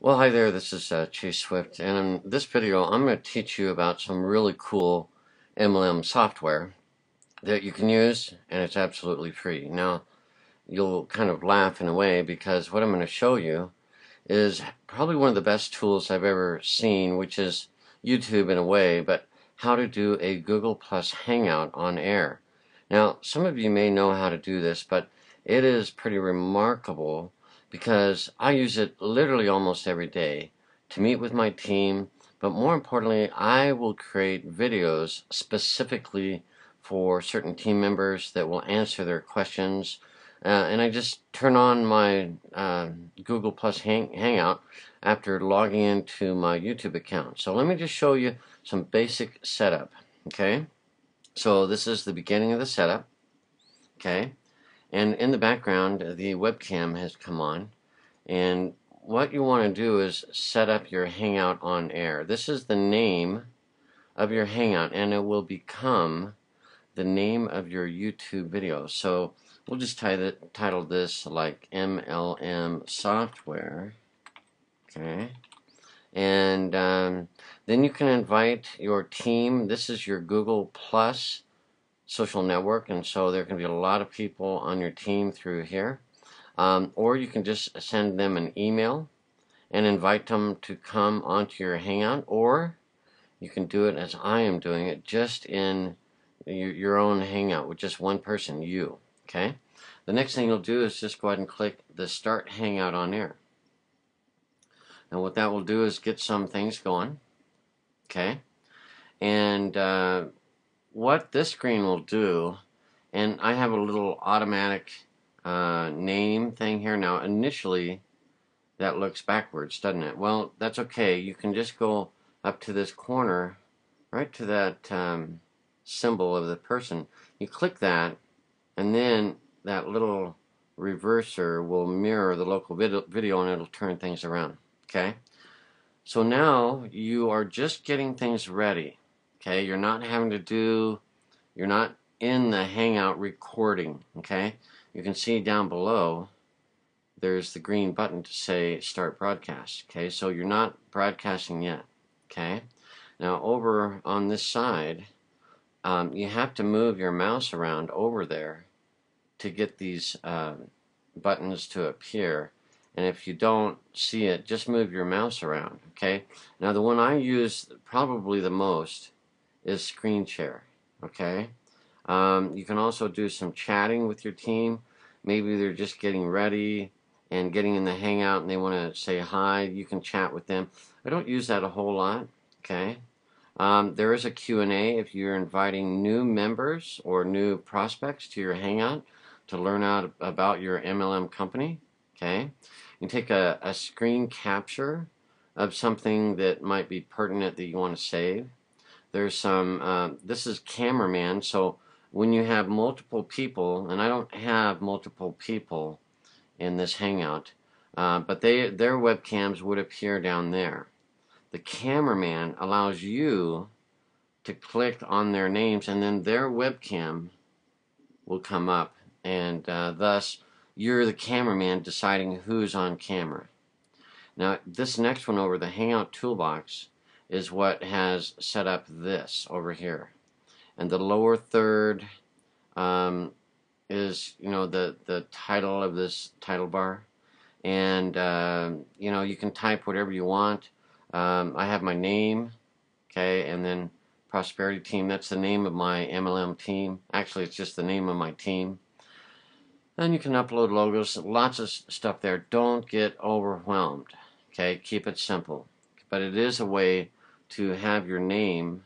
Well, hi there, this is Chase Swift, and in this video I'm going to teach you about some really cool MLM software that you can use, and it's absolutely free. Now, you'll kind of laugh in a way because what I'm going to show you is probably one of the best tools I've ever seen, which is YouTube in a way, but how to do a Google Plus Hangout on air. Now, some of you may know how to do this, but it is pretty remarkable because I use it literally almost every day to meet with my team, but more importantly, I will create videos specifically for certain team members that will answer their questions, and I just turn on my Google Plus Hangout after logging into my YouTube account. So let me just show you some basic setup. Okay, so this is the beginning of the setup. Okay, and in the background the webcam has come on, and what you want to do is set up your Hangout on air. This is the name of your Hangout, and it will become the name of your YouTube video. So we'll just title this like MLM Software. Okay. And then you can invite your team. This is your Google Plus social network, and so there can be a lot of people on your team through here. Or you can just send them an email and invite them to come onto your Hangout, or you can do it as I am doing it, just in your own Hangout with just one person, you. Okay? The next thing you'll do is just go ahead and click the Start Hangout on Air. And what that will do is get some things going. Okay? And what this screen will do, and I have a little automatic name thing here. Now, initially, that looks backwards, doesn't it? Well, that's okay. You can just go up to this corner, right to that symbol of the person. You click that, and then that little reverser will mirror the local video, and it'll turn things around. Okay? So now you are just getting things ready. Okay? You're not in the Hangout recording. Okay? You can see down below there's the green button to say start broadcast. Okay? So you're not broadcasting yet. Okay? Now over on this side, you have to move your mouse around over there to get these buttons to appear. And if you don't see it, just move your mouse around. Okay? Now the one I use probably the most is screen share. Okay? You can also do some chatting with your team. Maybe they're just getting ready and getting in the Hangout and they want to say hi. You can chat with them. I don't use that a whole lot. Okay? There is a Q&A if you're inviting new members or new prospects to your Hangout to learn out about your MLM company. Okay? You can take a screen capture of something that might be pertinent that you want to save. There's some, this is cameraman, so when you have multiple people, and I don't have multiple people in this Hangout, but their webcams would appear down there. The cameraman allows you to click on their names, and then their webcam will come up, and thus you're the cameraman deciding who's on camera. Now this next one over, the Hangout toolbox, is what has set up this over here, and the lower third is the title of this title bar, and you can type whatever you want. I have my name, okay, and then Prosperity Team. That's the name of my MLM team. Actually, it's just the name of my team. And you can upload logos, lots of stuff there. Don't get overwhelmed. Okay, keep it simple. But it is a way to have your name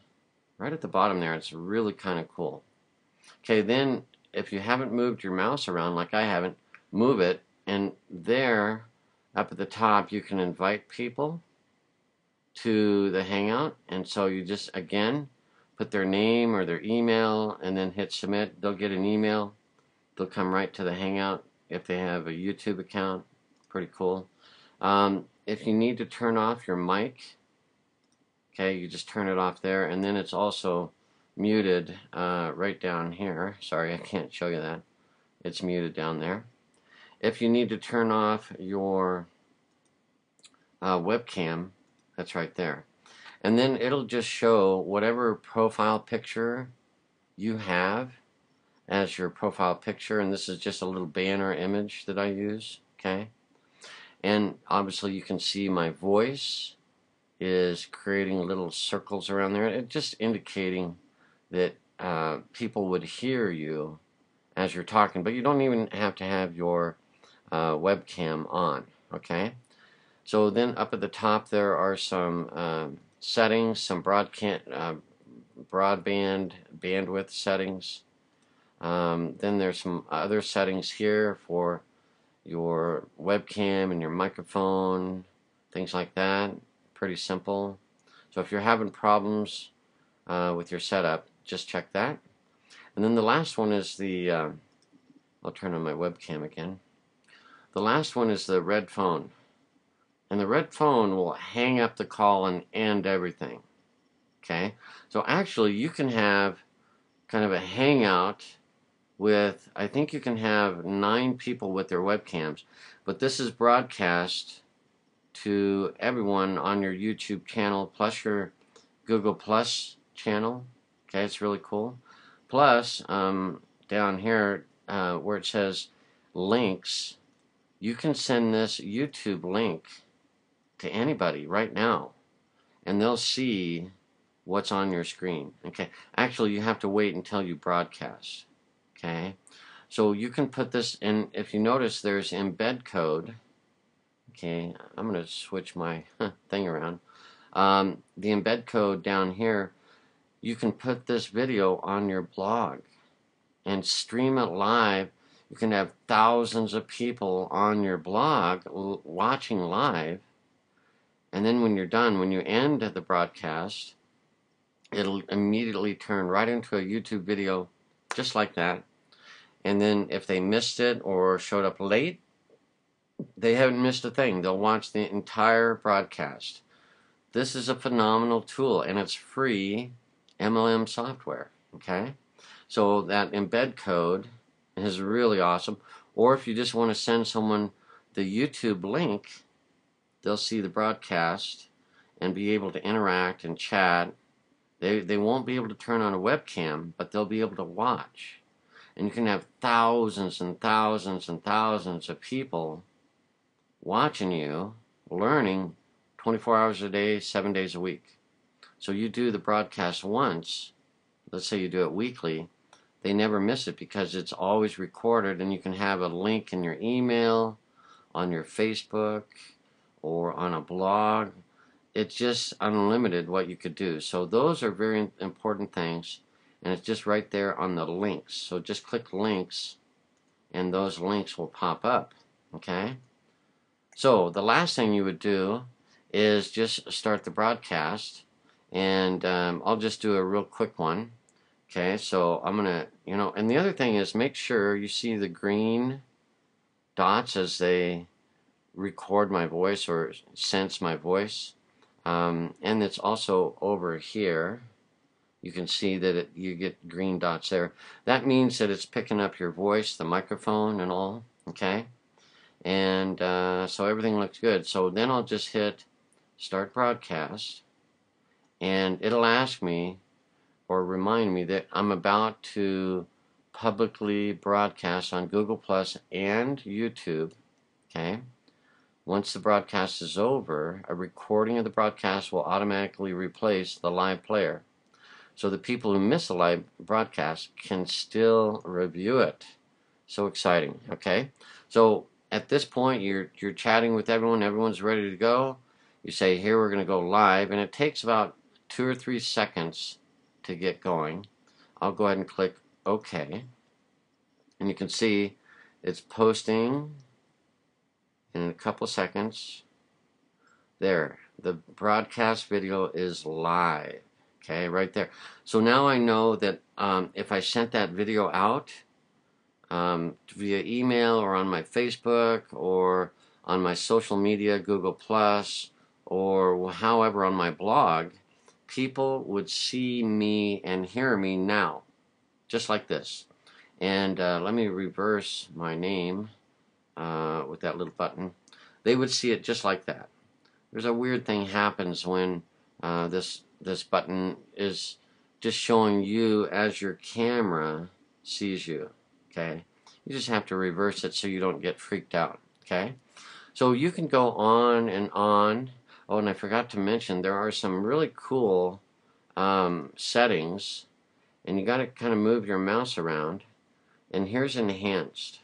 right at the bottom there. It's really kind of cool. Okay, then if you haven't moved your mouse around like I haven't, move it, and there up at the top you can invite people to the Hangout, and so you just again put their name or their email and then hit submit. They'll get an email. They'll come right to the Hangout if they have a YouTube account. Pretty cool. If you need to turn off your mic, okay, you just turn it off there, and then it's also muted right down here. Sorry, I can't show you that. It's muted down there. If you need to turn off your webcam that's right there. And then it'll just show whatever profile picture you have as your profile picture, and this is just a little banner image that I use, okay? And obviously you can see my voice is creating little circles around there. It's just indicating that people would hear you as you're talking, but you don't even have to have your webcam on, okay? So then up at the top there are some settings, some broadband bandwidth settings. Then there's some other settings here for your webcam and your microphone, things like that. Pretty simple. So if you're having problems with your setup, just check that. And then the last one is the, I'll turn on my webcam again. The last one is the red phone. And the red phone will hang up the call and end everything. Okay? So actually you can have kind of a hangout with, I think you can have 9 people with their webcams, but this is broadcast to everyone on your YouTube channel plus your Google Plus channel. Okay, it's really cool. Plus, down here where it says links, you can send this YouTube link to anybody right now, and they'll see what's on your screen. Okay, actually you have to wait until you broadcast. Okay, so you can put this in. If you notice, there's embed code. Okay, I'm going to switch my thing around. The embed code down here, you can put this video on your blog and stream it live. You can have thousands of people on your blog watching live, and then when you're done, when you end the broadcast, it'll immediately turn right into a YouTube video just like that. And then if they missed it or showed up late, they haven't missed a thing. They'll watch the entire broadcast. This is a phenomenal tool, and it's free MLM software, okay? So that embed code is really awesome. Or if you just want to send someone the YouTube link, they'll see the broadcast and be able to interact and chat. They won't be able to turn on a webcam, but they'll be able to watch. And you can have thousands and thousands and thousands of people watching you, learning 24 hours a day, 7 days a week. So you do the broadcast once, let's say you do it weekly, they never miss it because it's always recorded, and you can have a link in your email, on your Facebook, or on a blog. It's just unlimited what you could do. So those are very important things. And it's just right there on the links. So just click links, and those links will pop up. Okay? So the last thing you would do is just start the broadcast. And I'll just do a real quick one. Okay, so I'm going to, and the other thing is make sure you see the green dots as they record my voice or sense my voice. And it's also over here. You can see that you get green dots there. That means that it's picking up your voice, the microphone and all, okay? And so everything looks good. So then I'll just hit Start Broadcast, and it'll ask me or remind me that I'm about to publicly broadcast on Google Plus and YouTube, okay? Once the broadcast is over, a recording of the broadcast will automatically replace the live player. So the people who miss a live broadcast can still review it. So exciting, okay? So at this point, you're chatting with everyone. Everyone's ready to go. You say, here, we're going to go live. And it takes about 2 or 3 seconds to get going. I'll go ahead and click OK. And you can see it's posting in a couple seconds. There, the broadcast video is live. Okay, right there. So now I know that if I sent that video out via email or on my Facebook or on my social media, Google Plus, or however on my blog, people would see me and hear me now, just like this. And let me reverse my name with that little button. They would see it just like that. there's a weird thing happens when this button is just showing you as your camera sees you. Okay, you just have to reverse it so you don't get freaked out. Okay, so you can go on and on. Oh, and I forgot to mention there are some really cool settings, and you got to kind of move your mouse around. And here's enhanced.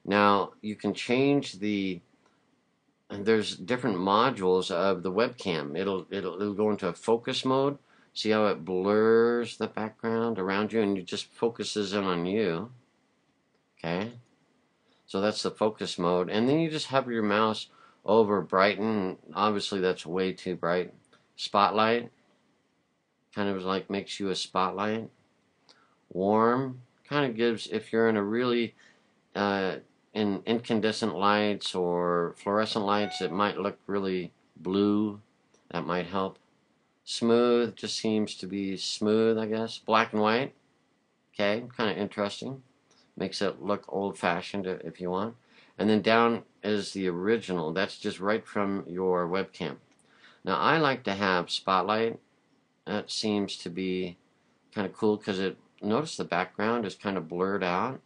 Now you can change there's different modules of the webcam. It'll go into a focus mode. See how it blurs the background around you and it just focuses in on you. Okay, so that's the focus mode. And then you just hover your mouse over brighten. Obviously that's way too bright. Spotlight, kind of like makes you a spotlight. Warm, kind of gives, if you're in a really in incandescent lights or fluorescent lights, it might look really blue. That might help. Smooth just seems to be smooth, I guess. Black and white, okay, kind of interesting. Makes it look old-fashioned if you want. And then down is the original. That's just right from your webcam. Now I like to have spotlight. That seems to be kind of cool because notice the background is kind of blurred out.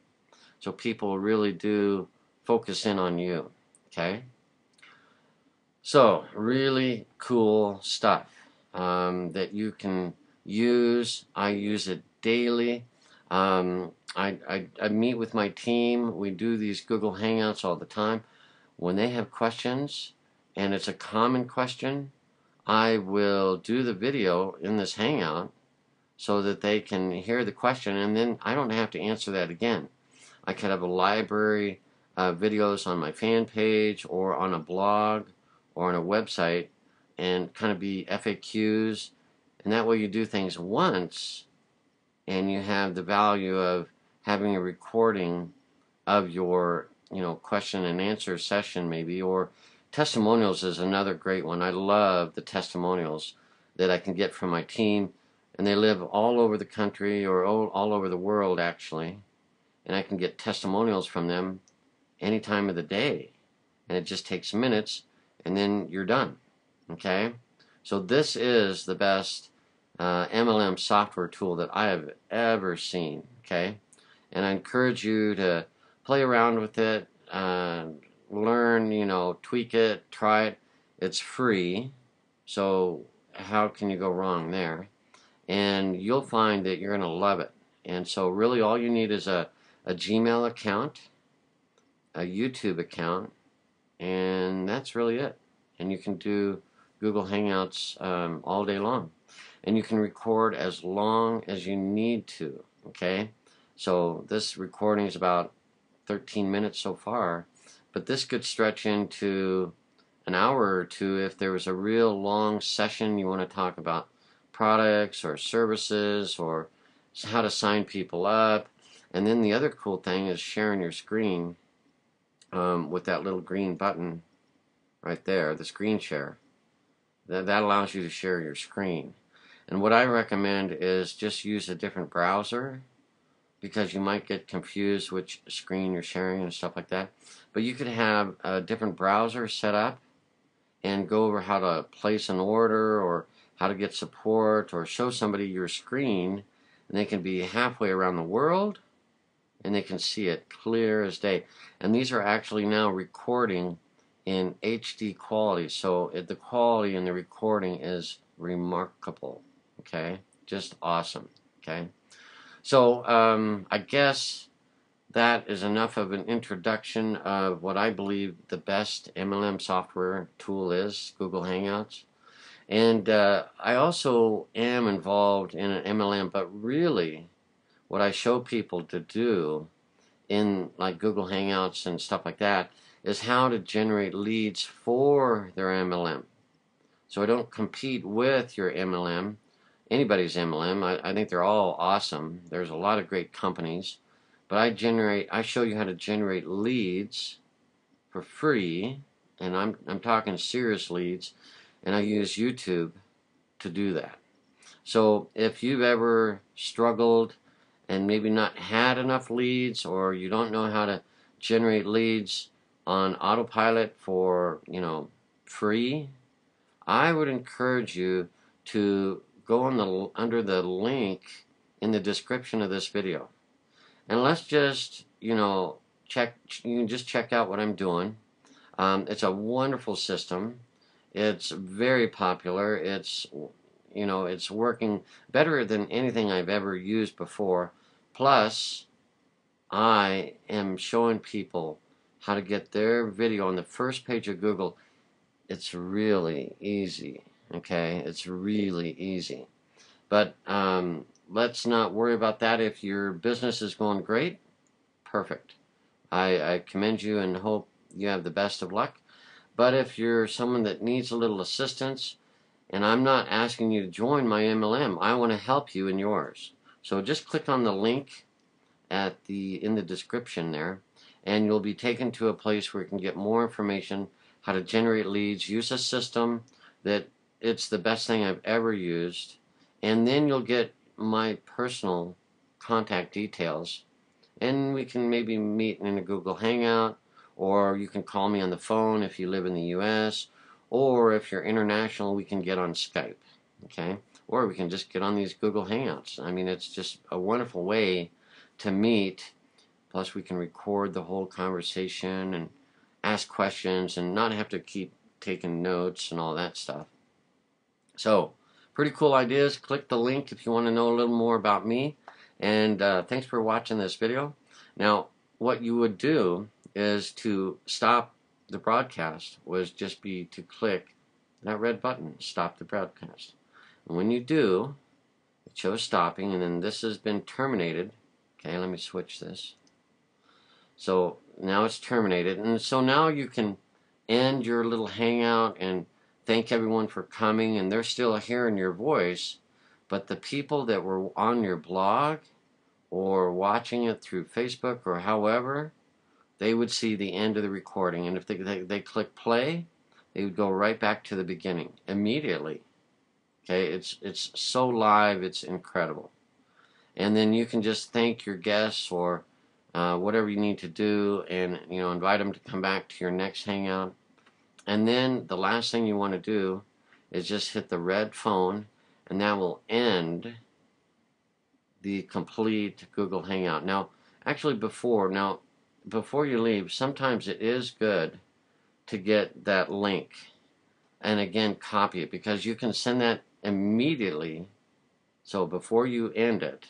So people really do focus in on you, okay? So, really cool stuff that you can use. I use it daily. I meet with my team. We do these Google Hangouts all the time. When they have questions, and it's a common question, I will do the video in this Hangout so that they can hear the question, and then I don't have to answer that again. I could have a library of videos on my fan page or on a blog or on a website and kind of be FAQs, and that way you do things once and you have the value of having a recording of your question and answer session maybe. Or testimonials is another great one. I love the testimonials that I can get from my team, and they live all over the country or all over the world actually. And I can get testimonials from them any time of the day. And it just takes minutes, and then you're done. Okay? So this is the best MLM software tool that I have ever seen. Okay? And I encourage you to play around with it, learn, tweak it, try it. It's free. So how can you go wrong there? And you'll find that you're going to love it. And so really all you need is a Gmail account, a YouTube account, and that's really it. And you can do Google Hangouts all day long. And you can record as long as you need to, okay? So this recording is about 13 minutes so far, but this could stretch into an hour or two if there was a real long session you want to talk about products or services or how to sign people up. And then the other cool thing is sharing your screen with that little green button right there, the screen share. That allows you to share your screen. And what I recommend is just use a different browser, because you might get confused which screen you're sharing and stuff like that. But you could have a different browser set up and go over how to place an order or how to get support or show somebody your screen, and they can be halfway around the world and they can see it clear as day. And these are actually now recording in HD quality, so the quality in the recording is remarkable. Okay, just awesome. Okay, so I guess that is enough of an introduction of what I believe the best MLM software tool is, Google Hangouts. And I also am involved in an MLM, but really what I show people to do in like Google Hangouts and stuff like that is how to generate leads for their MLM. So I don't compete with your MLM, anybody's MLM. I think they're all awesome. There's a lot of great companies, but I show you how to generate leads for free, and I'm talking serious leads, and I use YouTube to do that. So if you've ever struggled and maybe not had enough leads, or you don't know how to generate leads on autopilot for free, I would encourage you to go under the link in the description of this video. And let's just, you can just check out what I'm doing. It's a wonderful system. It's very popular. It's working better than anything I've ever used before. Plus, I am showing people how to get their video on the first page of Google. It's really easy, okay? It's really easy. But let's not worry about that. If your business is going great, perfect. I commend you and hope you have the best of luck. But if you're someone that needs a little assistance, and I'm not asking you to join my MLM, I want to help you in yours. So just click on the link in the description there, and you'll be taken to a place where you can get more information, how to generate leads, use a system that it's the best thing I've ever used, and then you'll get my personal contact details, and we can maybe meet in a Google Hangout, or you can call me on the phone if you live in the US, or if you're international, we can get on Skype, okay? Or we can just get on these Google Hangouts. I mean, it's just a wonderful way to meet. Plus, we can record the whole conversation and ask questions and not have to keep taking notes and all that stuff. So, pretty cool ideas. Click the link if you want to know a little more about me. And thanks for watching this video. Now, what you would do is to stop the broadcast to click that red button, stop the broadcast. And when you do, it shows stopping, and then this has been terminated. Okay, let me switch this. So now it's terminated, and so now you can end your little hangout and thank everyone for coming, and they're still hearing your voice, but the people that were on your blog or watching it through Facebook or however, they would see the end of the recording, and if they click play, they would go right back to the beginning immediately. Okay, it's so live, it's incredible. And then you can just thank your guests or whatever you need to do, and invite them to come back to your next hangout. And then the last thing you want to do is just hit the red phone, and that will end the complete Google Hangout. Now, actually before you leave, sometimes it is good to get that link and again copy it, because you can send that immediately. So before you end it,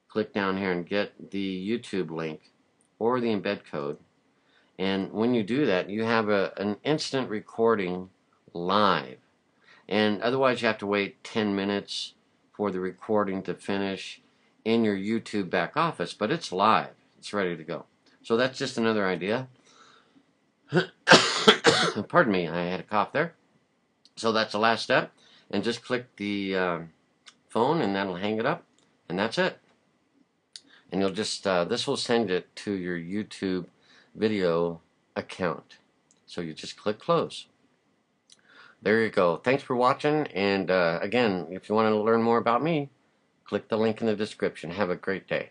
click down here and get the YouTube link or the embed code, and when you do that, you have an instant recording live. And otherwise you have to wait 10 minutes for the recording to finish in your YouTube back office, but it's live, it's ready to go. So that's just another idea. Pardon me, I had a cough there. So that's the last step, and just click the phone, and that'll hang it up, and that's it. And you'll just this will send it to your YouTube video account. So you just click close. There you go. Thanks for watching, and again, if you want to learn more about me, click the link in the description. Have a great day.